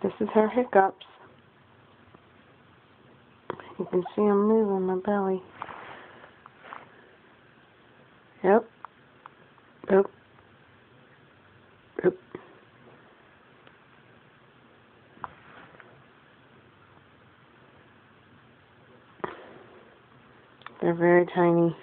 This is her hiccups. You can see them moving my belly. Yep. Yep. Yep. They're very tiny.